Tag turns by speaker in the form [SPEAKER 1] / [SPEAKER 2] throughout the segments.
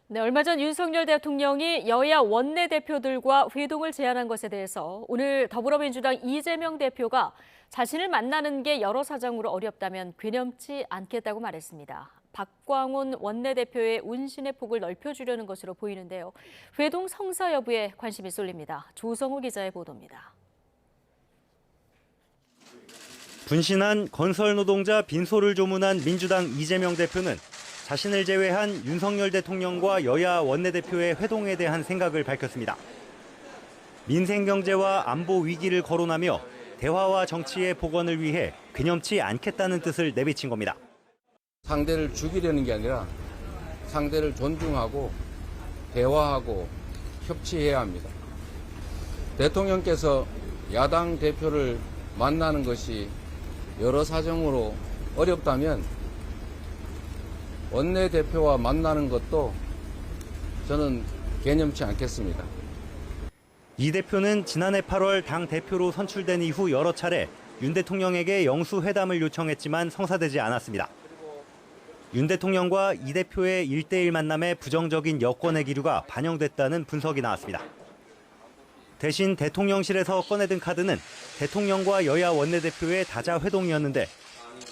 [SPEAKER 1] 네, 얼마 전 윤석열 대통령이 여야 원내대표들과 회동을 제안한 것에 대해서 오늘 더불어민주당 이재명 대표가 자신을 만나는 게 여러 사정으로 어렵다면 괴념치 않겠다고 말했습니다. 박광온 원내대표의 운신의 폭을 넓혀주려는 것으로 보이는데요. 회동 성사 여부에 관심이 쏠립니다. 조성우 기자의 보도입니다.
[SPEAKER 2] 분신한 건설 노동자 빈소를 조문한 민주당 이재명 대표는 자신을 제외한 윤석열 대통령과 여야 원내대표의 회동에 대한 생각을 밝혔습니다. 민생 경제와 안보 위기를 거론하며 대화와 정치의 복원을 위해 괴념치 않겠다는 뜻을 내비친 겁니다.
[SPEAKER 3] 상대를 죽이려는 게 아니라 상대를 존중하고 대화하고 협치해야 합니다. 대통령께서 야당 대표를 만나는 것이 여러 사정으로 어렵다면 원내대표와 만나는 것도 저는 개념치 않겠습니다.
[SPEAKER 2] 이 대표는 지난해 8월 당 대표로 선출된 이후 여러 차례 윤 대통령에게 영수회담을 요청했지만 성사되지 않았습니다. 윤 대통령과 이 대표의 1대1 만남에 부정적인 여권의 기류가 반영됐다는 분석이 나왔습니다. 대신 대통령실에서 꺼내든 카드는 대통령과 여야 원내대표의 다자 회동이었는데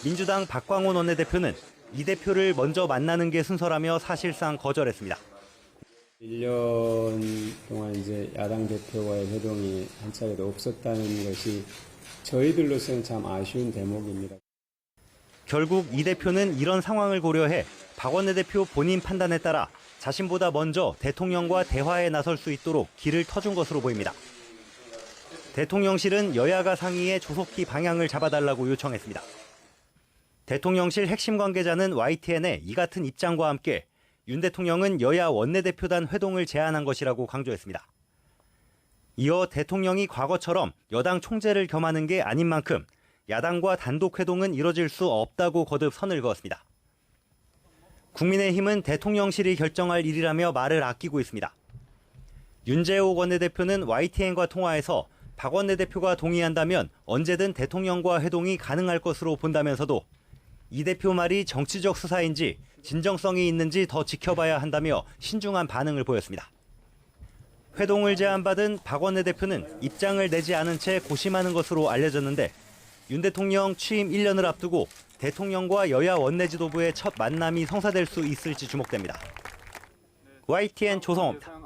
[SPEAKER 2] 민주당 박광온 원내대표는 이 대표를 먼저 만나는 게 순서라며 사실상 거절했습니다.
[SPEAKER 4] 1년 동안 이제 야당 대표와의 회동이 한 차례도 없었다는 것이 저희들로서는 참 아쉬운 대목입니다.
[SPEAKER 2] 결국 이 대표는 이런 상황을 고려해 박 원내대표 본인 판단에 따라 자신보다 먼저 대통령과 대화에 나설 수 있도록 길을 터준 것으로 보입니다. 대통령실은 여야가 상의해 조속히 방향을 잡아달라고 요청했습니다. 대통령실 핵심 관계자는 YTN에 이 같은 입장과 함께 윤 대통령은 여야 원내대표단 회동을 제안한 것이라고 강조했습니다. 이어 대통령이 과거처럼 여당 총재를 겸하는 게 아닌 만큼 야당과 단독 회동은 이뤄질 수 없다고 거듭 선을 그었습니다. 국민의힘은 대통령실이 결정할 일이라며 말을 아끼고 있습니다. 윤재옥 원내대표는 YTN과 통화해서 박 원내대표가 동의한다면 언제든 대통령과 회동이 가능할 것으로 본다면서도 이 대표 말이 정치적 수사인지 진정성이 있는지 더 지켜봐야 한다며 신중한 반응을 보였습니다. 회동을 제안받은 박 원내대표는 입장을 내지 않은 채 고심하는 것으로 알려졌는데 윤 대통령 취임 1년을 앞두고 대통령과 여야 원내 지도부의 첫 만남이 성사될 수 있을지 주목됩니다. YTN 조성호입니다.